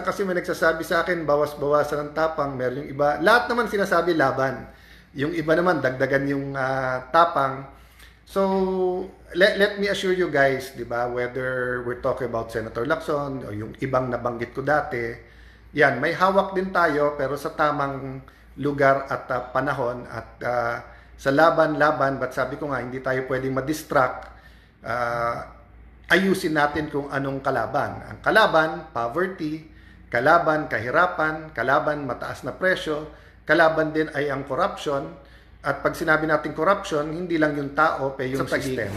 Kasi may nagsasabi sa akin, bawas-bawasan ng tapang, meron yung iba. Lahat naman sinasabi laban. Yung iba naman, dagdagan yung tapang. So, let me assure you guys, di ba, whether we're talking about Senator Lacson o yung ibang nabanggit ko dati, yan, may hawak din tayo pero sa tamang lugar at panahon at sa laban-laban, but sabi ko nga, hindi tayo pwedeng ma-distract. Ayusin natin kung anong kalaban. Ang kalaban, poverty, kalaban, kahirapan, kalaban, mataas na presyo, kalaban din ay ang corruption. At pag sinabi natin corruption, hindi lang yung tao, pero yung sistema.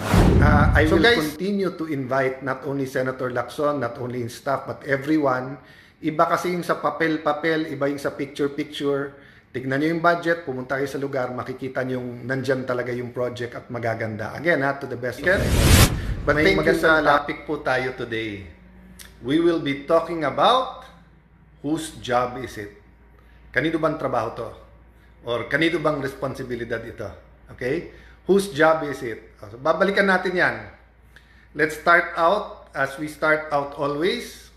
I will continue to invite not only Senator Lacson, not only his staff, but everyone. Iba kasi yung sa papel-papel, iba yung sa picture-picture. Tignan nyo yung budget, pumunta kayo sa lugar, makikita nyo yung nandyan talaga yung project at magaganda. Again, to the best. But may magandang topic po tayo today. We will be talking about whose job is it? Kanino bang trabaho to? Or kanino bang responsibilidad ito? Okay? Whose job is it? So, babalikan natin yan. Let's start out, as we start out always,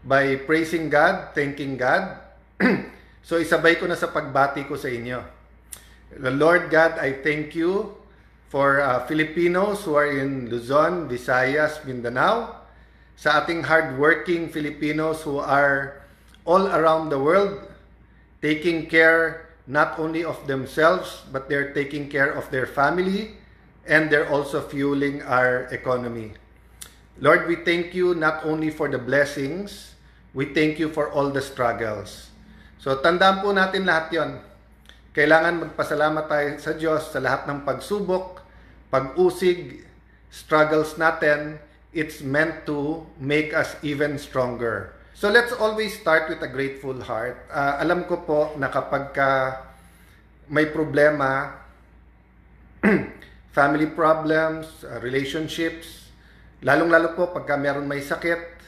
by praising God, thanking God. So, isabay ko na sa pagbati ko sa inyo. Lord God, I thank you for Filipinos who are in Luzon, Visayas, Mindanao, sa ating hardworking Filipinos who are all around the world, taking care not only of themselves, but they're taking care of their family, and they're also fueling our economy. Lord, we thank you not only for the blessings, we thank you for all the struggles. So, tandaan po natin lahat yon. Kailangan magpasalamat tayo sa Diyos sa lahat ng pagsubok, pag-usig, struggles natin. It's meant to make us even stronger. So let's always start with a grateful heart. Alam ko po na kapag may problema, family problems, relationships, lalong-lalo po pagka meron may sakit,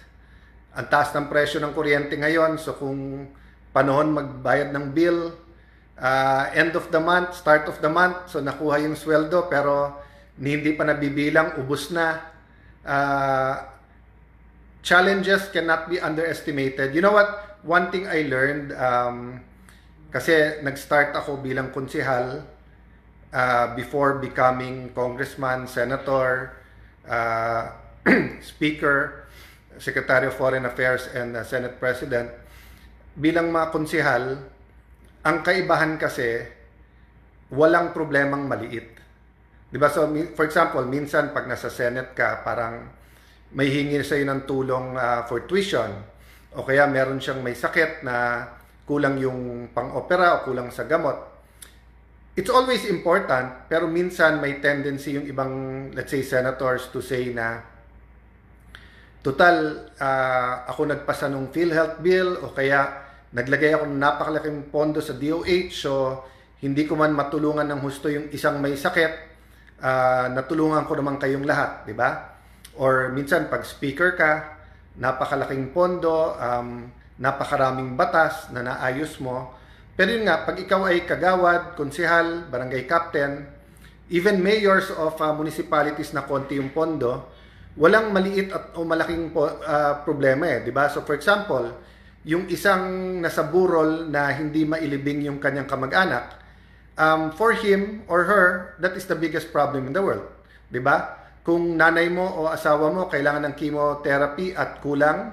ang taas ng presyo ng kuryente ngayon, so kung panahon magbayad ng bill, end of the month, start of the month, so nakuha yung sweldo pero hindi pa nabibilang, ubos na. Challenges cannot be underestimated. You know what? One thing I learned, kasi nag-start ako bilang konsehal before becoming congressman, senator, speaker, secretary of foreign affairs, and senate president. Bilang mga konsehal, ang kaibahan kasi, walang problemang maliit. Diba? So, for example, minsan pag nasa Senate ka, parang may hingi sa'yo ng tulong for tuition. O kaya meron siyang may sakit na kulang yung pang-opera o kulang sa gamot. It's always important, pero minsan may tendency yung ibang, let's say, senators to say na, total, ako nagpasa ng PhilHealth bill o kaya naglagay ako ng napakalaking pondo sa DOH, so hindi ko man matulungan ng husto yung isang may sakit, natulungan ko naman kayong lahat, di ba? Or minsan pag speaker ka, napakalaking pondo, napakaraming batas na naayos mo. Pero yun nga, pag ikaw ay kagawad, konsehal, barangay captain, even mayors of municipalities na konti yung pondo, walang maliit at o malaking problema di ba? So for example, yung isang nasa burol na hindi mailibing yung kanyang kamag-anak, for him or her, that is the biggest problem in the world. Di ba? Kung nanay mo o asawa mo kailangan ng chemotherapy at kulang,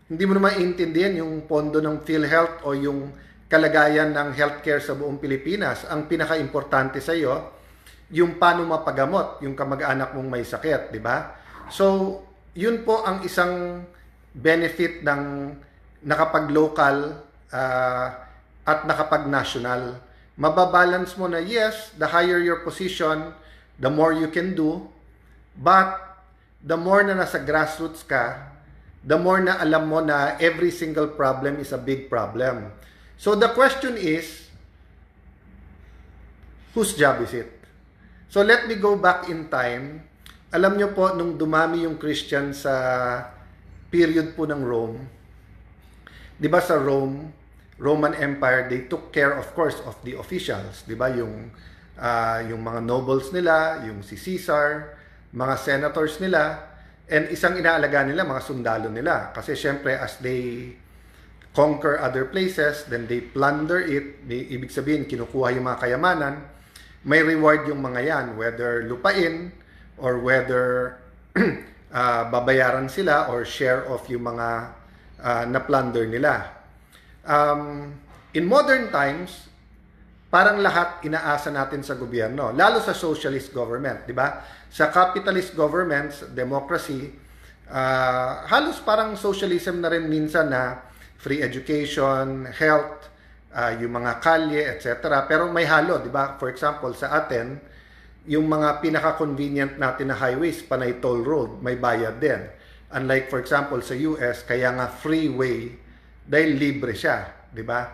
hindi mo na maintindihan yung pondo ng PhilHealth o yung kalagayan ng healthcare sa buong Pilipinas. Ang pinaka-importante sa iyo, yung paano mapagamot yung kamag-anak mong may sakit, di ba? So, yun po ang isang benefit ng nakapag-local at nakapag-national. Mababalance mo na yes, the higher your position, the more you can do, but the more na nasa grassroots ka, the more na alam mo na every single problem is a big problem. So the question is, whose job is it? So let me go back in time. Alam nyo po, nung dumami yung Christian sa period po ng Rome, di ba sa Rome, Roman Empire, they took care of course of the officials, di ba? Yung mga nobles nila, yung si Caesar, mga senators nila, And isang inaalagaan nila, mga sundalo nila. Kasi syempre, as they conquer other places, then they plunder it. Ibig sabihin, kinukuha yung mga kayamanan. May reward yung mga yan, whether lupain or whether babayaran sila or share of yung mga na-plunder nila. In modern times, parang lahat inaasa natin sa gobyerno, lalo sa socialist government, di ba? Sa capitalist governments, democracy, halos parang socialism na rin minsan na free education, health, yung mga kalye, etc. Pero may halo, di ba? For example, sa atin, yung mga pinaka-convenient natin na highways, panay toll road, may bayad din. Unlike, for example, sa US, kaya nga freeway, dahil libre siya, di ba?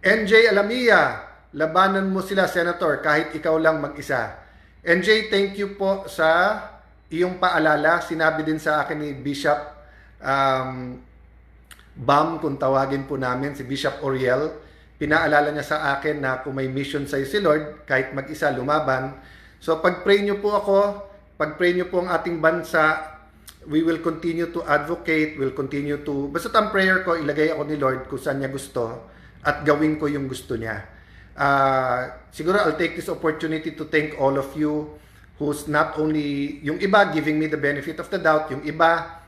NJ Alamia, labanan mo sila, Senator, kahit ikaw lang mag-isa. NJ, thank you po sa iyong paalala. Sinabi din sa akin ni Bishop Bam, kung tawagin po namin, si Bishop Oriel. Pinaalala niya sa akin na kung may mission sa'yo si Lord, kahit mag-isa lumaban. So pag-pray niyo po ako, pag-pray niyo po ang ating bansa, we will continue to advocate, we'll continue to, basta ang prayer ko, ilagay ako ni Lord kung saan niya gusto at gawin ko yung gusto niya. Siguro I'll take this opportunity to thank all of you who's not only, yung iba giving me the benefit of the doubt, yung iba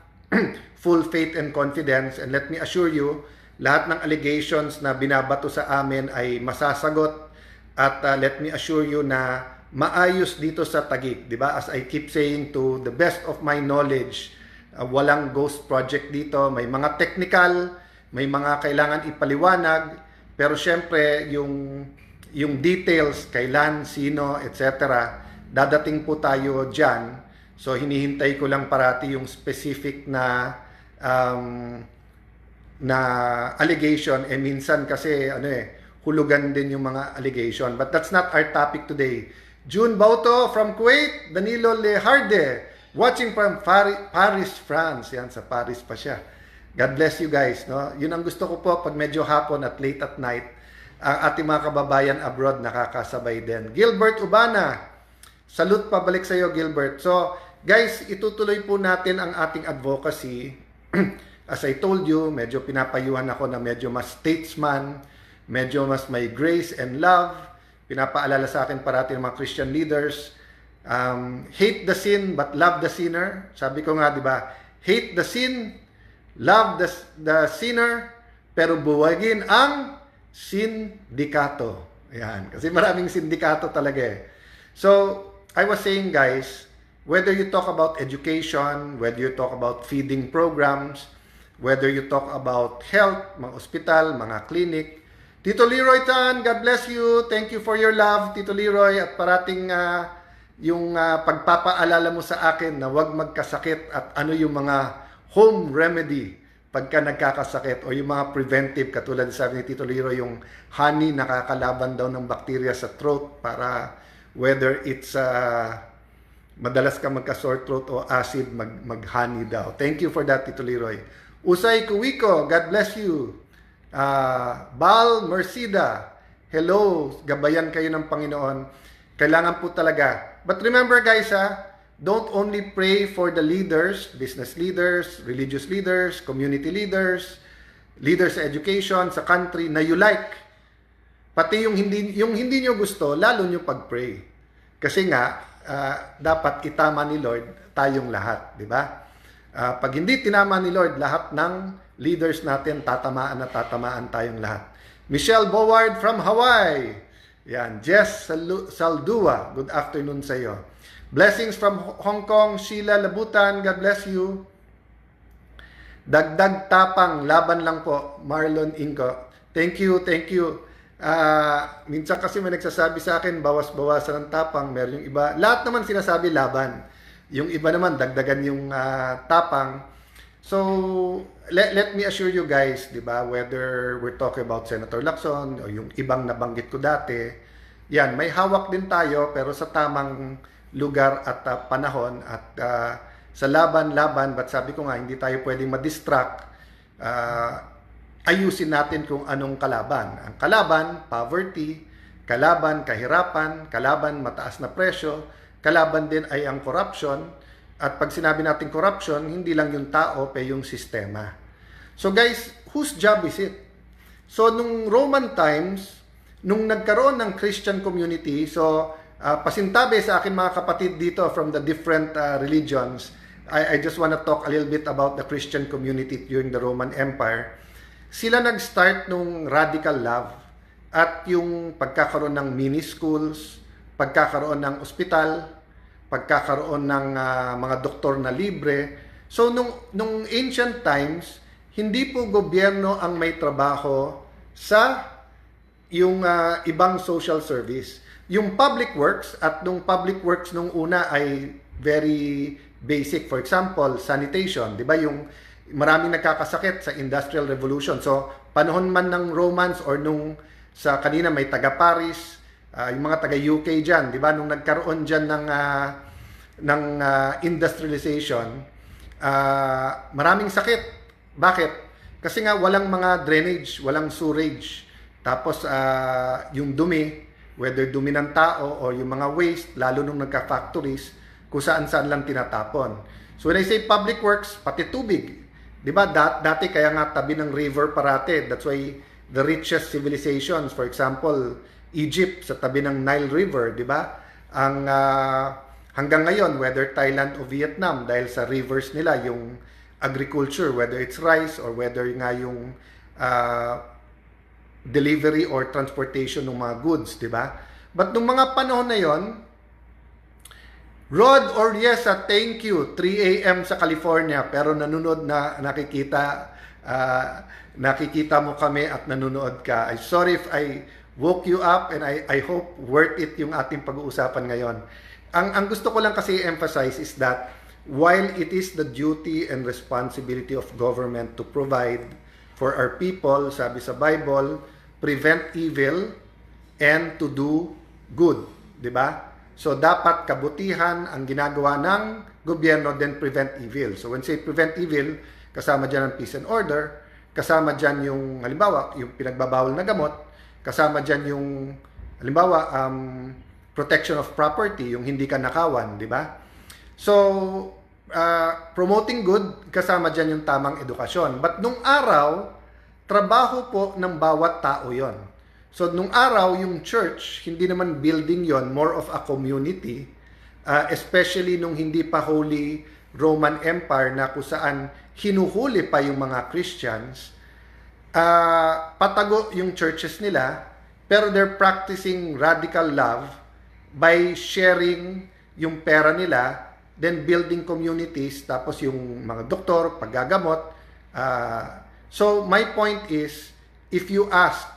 full faith and confidence, and let me assure you, lahat ng allegations na binabato sa amin ay masasagot, at let me assure you na maayos dito sa Taguig, di ba? As I keep saying, to the best of my knowledge, walang ghost project dito, may mga technical, may mga kailangan ipaliwanag, pero syempre yung details, kailan, sino, etc., dadating po tayo dyan. So, hinihintay ko lang parati yung specific na allegation. Minsan kasi, hulugan din yung mga allegation. But that's not our topic today. June Bauto from Kuwait, Danilo Leharde, watching from Paris, France. Yan, sa Paris pa siya. God bless you guys. No? Yun ang gusto ko po pag medyo hapon at late at night, ang ating mga kababayan abroad nakakasabay din. Gilbert Ubana, salute pabalik sa iyo, Gilbert. So, guys, itutuloy po natin ang ating advocacy. As I told you, medyo pinapayuhan ako na medyo mas statesman, medyo mas may grace and love. Pinapaalala sa akin parati ng mga Christian leaders, hate the sin but love the sinner. Sabi ko nga, di ba, hate the sin, love the sinner, pero buwagin ang sindikato. Ayan. Kasi maraming sindikato talaga eh. So, I was saying guys, whether you talk about education, whether you talk about feeding programs, whether you talk about health, mga ospital, mga clinic, Tito Leroy Tan, God bless you. Thank you for your love, Tito Leroy, at parating yung pagpapaalala mo sa akin na huwag magkasakit at ano yung mga home remedy pagka nagkakasakit o yung mga preventive, katulad sabi ni Tito Leroy, yung honey nakakalaban daw ng bacteria sa throat para whether it's madalas ka magka-sore throat o acid, mag-honey daw. Thank you for that, Tito Leroy. Usay Kuwiko, God bless you. Bal Mercida, hello, gabayan kayo ng Panginoon. Kailangan po talaga. But remember guys, don't only pray for the leaders, business leaders, religious leaders, community leaders, leaders sa education, sa country na you like. Pati yung hindi nyo gusto, lalo nyo pag-pray. Kasi nga, dapat itama ni Lord tayong lahat, di ba? Pag hindi tinama ni Lord, lahat ng leaders natin, tatamaan tayong lahat. Michelle Boward from Hawaii. Yan, Jess Saldua, good afternoon sa iyo. Blessings from Hong Kong, Sheila Labutan, God bless you. Dagdag tapang, laban lang po, Marlon Inco. Thank you, thank you. Minsan kasi may nagsasabi sa akin, bawas-bawasan ng tapang, meron yung iba. Lahat naman sinasabi laban. Yung iba naman, dagdagan yung tapang. So, let me assure you guys, di ba, whether we're talking about Senator Lacson o yung ibang nabanggit ko dati, yan, may hawak din tayo, pero sa tamang lugar at panahon at sa laban, but sabi ko nga, hindi tayo pwedeng ma-distract. Ayusin natin kung anong kalaban. Ang kalaban, poverty, kalaban, kahirapan, kalaban, mataas na presyo, kalaban din ay ang corruption, At pag sinabi natin corruption, hindi lang yung tao, pe yung sistema. So guys, whose job is it? So nung Roman times, nung nagkaroon ng Christian community, so pasintabi sa akin mga kapatid dito from the different religions, I just want to talk a little bit about the Christian community during the Roman Empire. Sila nag-start nung radical love at yung pagkakaroon ng mini schools, pagkakaroon ng ospital, pagkakaroon ng mga doktor na libre. So, nung ancient times, hindi po gobyerno ang may trabaho sa yung ibang social service. Yung public works, at nung public works nung una ay very basic. For example, sanitation. Di ba yung maraming nagkakasakit sa Industrial Revolution. So, panahon man ng Romans or nung sa kanina may taga-Paris, yung mga taga-UK dyan, di ba? Nung nagkaroon dyan ng industrialization, maraming sakit. Bakit? Kasi nga walang mga drainage, walang sewerage. Tapos yung dumi, whether dumi ng tao o yung mga waste, lalo nung nagka-factories, kung saan-saan lang tinatapon. So when I say public works, pati tubig. Di ba? Dati kaya nga tabi ng river parate. That's why the richest civilizations, for example, Egypt sa tabi ng Nile River, di ba? Ang hanggang ngayon, whether Thailand o Vietnam, dahil sa rivers nila, yung agriculture, whether it's rice or whether nga yung delivery or transportation ng mga goods, di ba? But nung mga panahon na yon, Rod Oriesa, thank you. 3 a.m. sa California, pero nanonood na nakikita mo kami at nanonood ka. I'm sorry if I woke you up and I hope worth it yung ating pag-uusapan ngayon. Ang gusto ko lang kasi emphasize is that while it is the duty and responsibility of government to provide for our people, sabi sa Bible, prevent evil and to do good, di ba? So dapat kabutihan ang ginagawa ng gobyerno, then prevent evil. So when say prevent evil, kasama dyan ang peace and order, kasama dyan yung halimbawa, yung pinagbabawal na gamot, kasama dyan yung halimbawa protection of property, yung hindi ka nakawan, di ba? So promoting good, kasama dyan yung tamang edukasyon. But nung araw, trabaho po ng bawat tao yon. So nung araw, yung church, hindi naman building yon, more of a community, especially nung hindi pa Holy Roman Empire na kung saan hinuhuli pa yung mga Christians, patago yung churches nila, pero they're practicing radical love by sharing yung pera nila, then building communities, tapos yung mga doktor, paggagamot. So my point is, if you ask,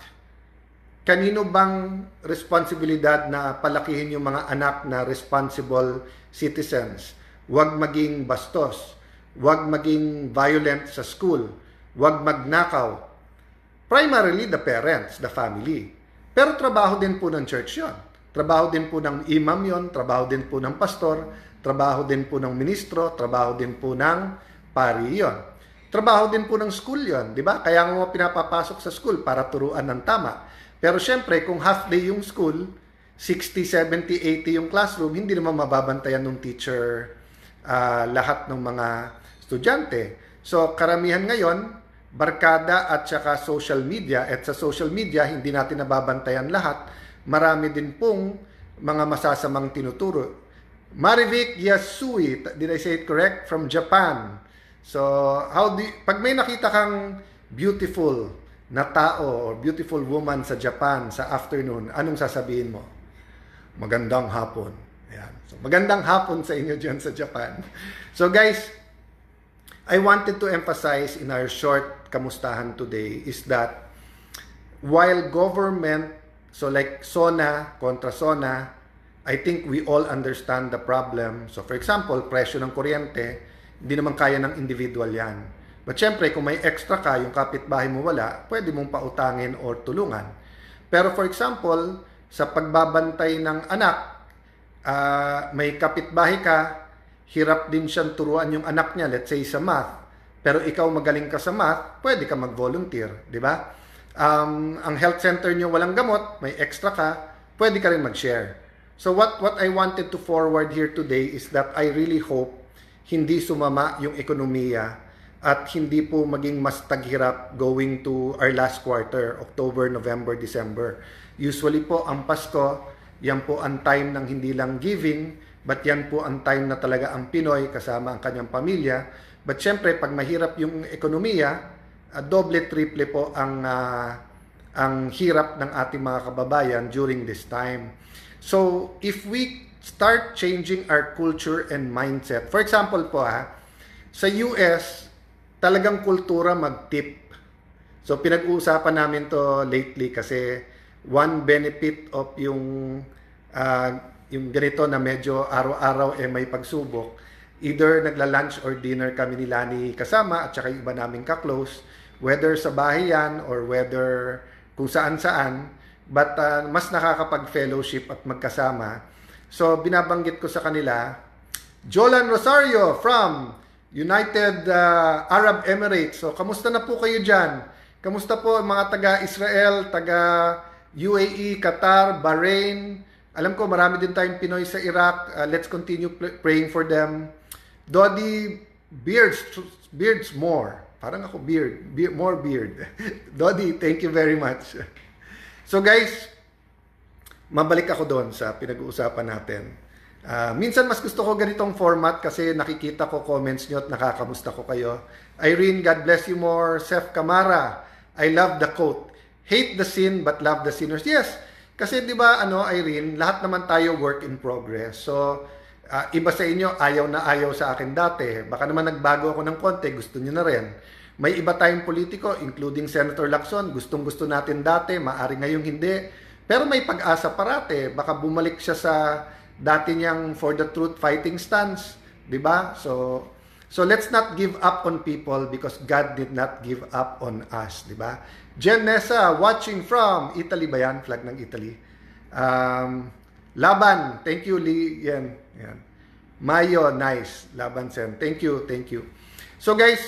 kanino bang responsibilidad na palakihin yung mga anak na responsible citizens? Huwag maging bastos. Huwag maging violent sa school. Huwag magnakaw. Primarily the parents, the family. Pero trabaho din po ng church yon. Trabaho din po ng imam yon. Trabaho din po ng pastor. Trabaho din po ng ministro. Trabaho din po ng pari yon. Trabaho din po ng school yon. Di ba? Kaya nga pinapapasok sa school para turuan ng tama. Pero syempre, kung half day yung school, 60, 70, 80 yung classroom, hindi naman mababantayan ng teacher lahat ng mga estudyante. So, karamihan ngayon, barkada at saka social media. At sa social media, hindi natin nababantayan lahat. Marami din pong mga masasamang tinuturo. Marivic Yasui, did I say it correct? From Japan. So, pag may nakita kang beautiful na tao or beautiful woman sa Japan sa afternoon, anong sasabihin mo? Magandang hapon. Ayan. So, magandang hapon sa inyo dyan sa Japan. So guys, I wanted to emphasize in our short kamustahan today is that while government, so like SONA kontra SONA, I think we all understand the problem. So for example, presyo ng kuryente, hindi naman kaya ng individual yan. But syempre, kung may extra ka, yung kapitbahay mo wala, pwede mong pautangin or tulungan. Pero for example, sa pagbabantay ng anak, may kapitbahay ka, hirap din siyang turuan yung anak niya, let's say sa math, pero ikaw magaling ka sa math, pwede ka mag-volunteer, di ba? Ang health center niyo walang gamot, may extra ka, pwede ka rin mag-share. So what I wanted to forward here today is that I really hope hindi sumama yung ekonomiya at hindi po maging mas taghirap going to our last quarter, October, November, December. Usually po ang Pasko, yan po ang time ng hindi lang giving, but yan po ang time na talaga ang Pinoy kasama ang kanyang pamilya. But syempre, pag mahirap yung ekonomiya, doble, triple po ang hirap ng ating mga kababayan during this time. So, if we start changing our culture and mindset, for example po sa US, talagang kultura mag-tip. So, pinag-uusapan namin to lately kasi one benefit of yung ganito na medyo araw-araw may pagsubok, either nagla-lunch or dinner kami ni Lani kasama at saka iba naming ka-close, whether sa bahay yan or whether kung saan-saan, but mas nakakapag-fellowship at magkasama. So, binabanggit ko sa kanila, Jolan Rosario from United Arab Emirates. So, kamusta na po kayo dyan? Kamusta po mga taga-Israel, taga-UAE, Qatar, Bahrain? Alam ko, marami din tayong Pinoy sa Iraq. Let's continue praying for them. Dodi, beards more. Parang ako, more beard. Dodi, thank you very much. So guys, mabalik ako doon sa pinag-uusapan natin. Minsan mas gusto ko ganitong format kasi nakikita ko comments nyo at nakakamusta ko kayo. Irene, God bless you more. Seth Camara, I love the quote. Hate the sin but love the sinners. Yes, kasi di ba Irene, lahat naman tayo work in progress. So, iba sa inyo, ayaw na ayaw sa akin dati. Baka naman nagbago ako ng konti, gusto nyo na rin. May iba tayong politiko, including Senator Lacson, gustong-gusto natin dati, maari ngayong hindi. Pero may pag-asa parate, baka bumalik siya sa dati niyang for the truth fighting stance, di ba? So let's not give up on people because God did not give up on us, di ba? Jen Nessa, watching from Italy ba yan? Flag ng Italy. Laban, thank you, Lee. Yan. Mayo, nice. Laban Sen, thank you. So guys,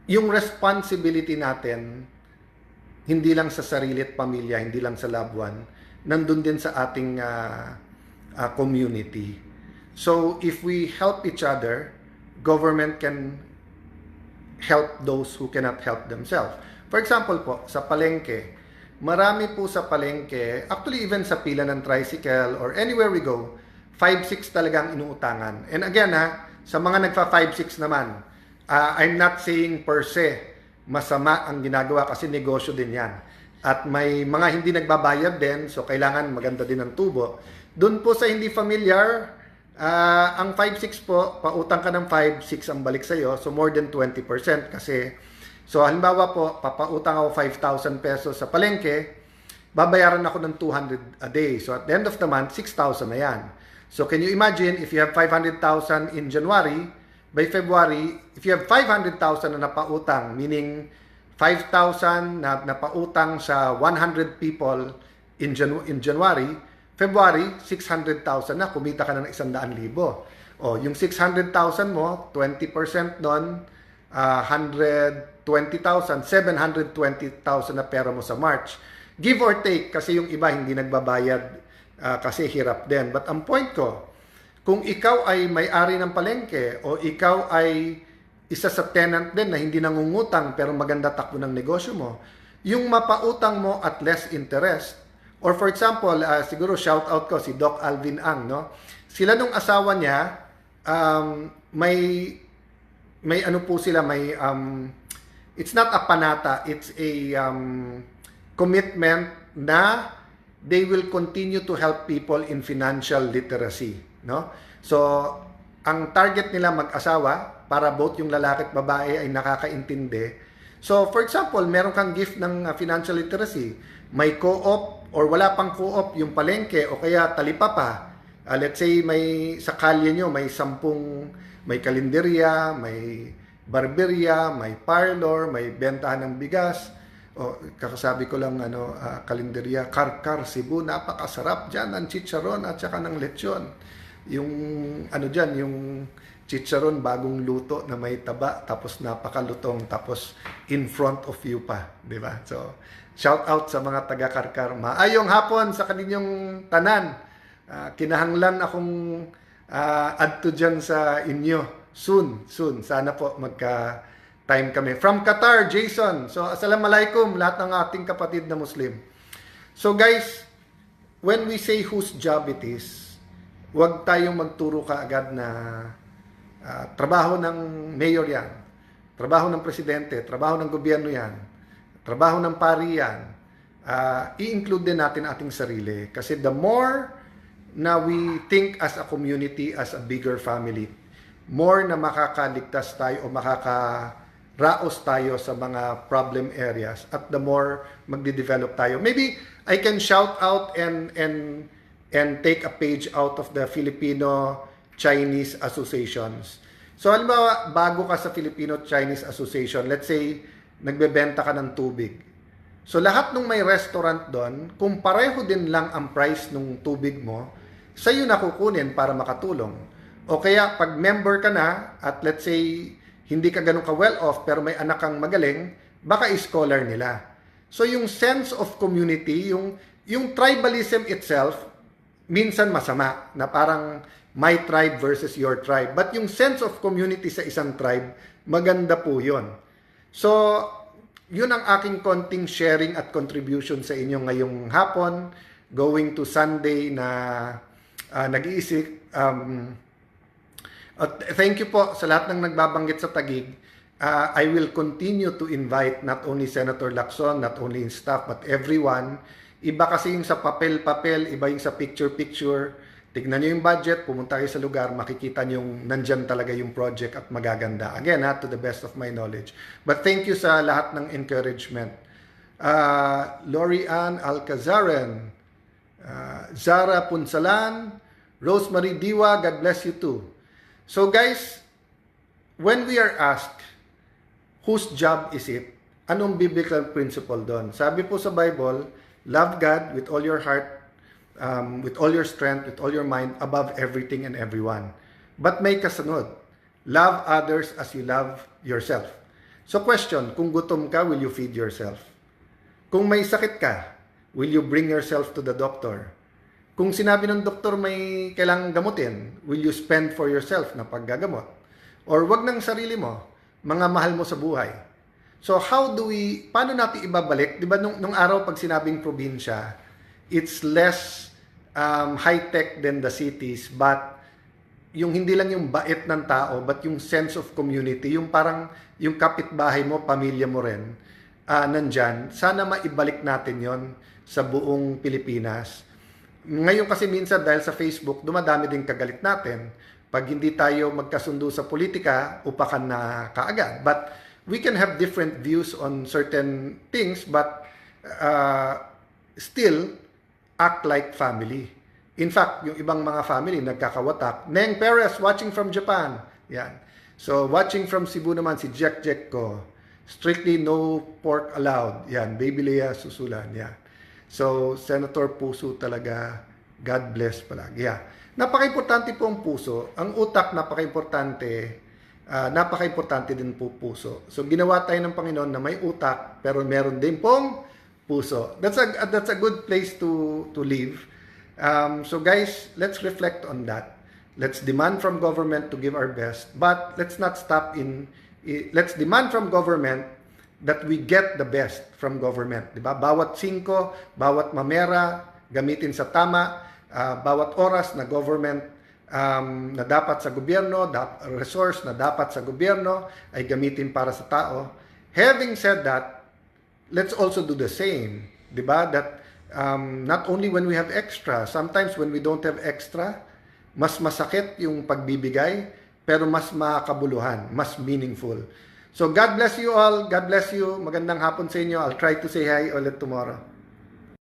yung responsibility natin, hindi lang sa sarili at pamilya, hindi lang sa loved one, nandun din sa ating community. So, if we help each other, government can help those who cannot help themselves. For example po, sa palengke, marami po sa palengke, actually even sa pila ng tricycle or anywhere we go, 5-6 talagang inuutangan. And again sa mga nagfa 5-6 naman, I'm not saying per se masama ang ginagawa kasi negosyo din yan. At may mga hindi nagbabayad din, so kailangan maganda din ang tubo. Doon po sa hindi familiar, ang 5-6 po, pautang ka ng 5-6 ang balik sa'yo, so more than 20% kasi, so halimbawa po, papautang ako 5,000 pesos sa palengke, babayaran ako ng 200 a day. So at the end of the month, 6,000 na yan. So can you imagine, if you have 500,000 in January, by February, if you have 500,000 na napautang, meaning 5,000 na napautang sa 100 people in January, February, 600,000 na, kumita ka na ng 100,000. O, yung 600,000 mo, 20% nun, 120,000, 720,000 na pera mo sa March. Give or take, kasi yung iba hindi nagbabayad kasi hirap din. But ang point ko, kung ikaw ay may-ari ng palengke o ikaw ay isa sa tenant din na hindi nangungutang pero maganda takbo ng negosyo mo, yung mapautang mo at less interest, or for example, siguro shout out ko si Doc Alvin Ang, no? Sila nung asawa niya, may ano po sila, it's not a panata, it's a commitment na they will continue to help people in financial literacy, no? So, ang target nila mag-asawa para both yung lalaki at babae ay nakakaintindi. So, for example, meron kang gift ng financial literacy, may co-op or wala pang co-op yung palengke o kaya talipapa. Let's say may sa kalye nyo may 10, may kalenderya, may barberya, may parlor, may bentahan ng bigas. O kakasabi ko lang kalenderya, Karkar Cebu, napakasarap diyan ng chicharon at saka ng lechon. Yung diyan, yung chicharon bagong luto na may taba tapos napakalutong tapos in front of you pa, di ba? So, shout out sa mga taga Karkar. Maayong hapon sa kaninyong tanan. Kinahanglan akong add to dyan sa inyo. Soon. Sana po magka-time kami. From Qatar, Jason. So, assalamualaikum lahat ng ating kapatid na Muslim. So guys, when we say whose job it is, huwag tayong magturo kaagad na trabaho ng mayor yan, trabaho ng presidente, trabaho ng gobyerno yan, trabaho ng pari yan. I-include din natin ating sarili. Kasi the more na we think as a community, as a bigger family, more na makakaligtas tayo o makakaraos tayo sa mga problem areas at the more magde-develop tayo. Maybe I can shout out and take a page out of the Filipino-Chinese associations. So halimbawa, bago ka sa Filipino-Chinese Association, let's say, nagbebenta ka ng tubig. So lahat ng may restaurant doon, kung pareho din lang ang price ng tubig mo, sa'yo na kukunin para makatulong. O kaya pag member ka na at let's say hindi ka ganun ka well off pero may anak kang magaling, baka scholar nila. So yung sense of community, yung tribalism itself, minsan masama na parang my tribe versus your tribe. But yung sense of community sa isang tribe, maganda po yun. So yun ang aking konting sharing at contribution sa inyo ngayong hapon, going to Sunday na nag-iisip. Thank you po sa lahat ng nagbabanggit sa Taguig. I will continue to invite not only Senator Lacson, not only his staff, but everyone. Iba kasi yung sa papel-papel, iba yung sa picture-picture. Tignan nyo yung budget, pumunta kayo sa lugar, makikita nyo yung nandyan talaga yung project at magaganda. Again, to the best of my knowledge. But thank you sa lahat ng encouragement. Lori Ann Alcazaren, Zara Punsalan, Rosemary Diwa, God bless you too. So guys, when we are asked, whose job is it? Anong biblical principle doon? Sabi po sa Bible, love God with all your heart, with all your strength, with all your mind, above everything and everyone. But may kasunod, love others as you love yourself. So question, kung gutom ka, will you feed yourself? Kung may sakit ka, will you bring yourself to the doctor? Kung sinabi ng doktor may kailangang gamutin, will you spend for yourself na paggagamot? Or wag ng sarili mo, mga mahal mo sa buhay. So paano natin ibabalik? Di ba nung araw pag sinabing probinsya, it's less high-tech than the cities, but yung hindi lang yung bait ng tao, but yung sense of community, yung parang yung kapitbahay mo, pamilya mo rin, nandyan. Sana maibalik natin yon sa buong Pilipinas. Ngayon kasi minsan dahil sa Facebook, dumadami din kagalit natin. Pag hindi tayo magkasundo sa politika, upakan na kaagad. But we can have different views on certain things, but still act like family. In fact, yung ibang mga family nagkakawatak. Neng Perez watching from Japan. Yan. So watching from Cebu naman si Jack ko. Strictly no pork allowed. Yan, Baby Lea Susulan. Yan. So Senator Puso talaga, God bless palagi. Yeah. Napaka-importante po ang puso. Ang utak napaka-importante. Napaka-importante din po puso. So ginawa tayo ng Panginoon na may utak pero meron din pong puso. That's a good place to live. So guys, let's reflect on that. Let's demand from government to give our best, but let's not stop let's demand from government that we get the best from government, di ba? Bawat singko, bawat mamera gamitin sa tama, bawat oras na government na dapat sa gobyerno, resource na dapat sa gobyerno ay gamitin para sa tao. Having said that, let's also do the same, di ba? That not only when we have extra, sometimes when we don't have extra, mas masakit yung pagbibigay, pero mas makakabuluhan, mas meaningful. So God bless you all. God bless you. Magandang hapon sa inyo. I'll try to say hi ulit tomorrow.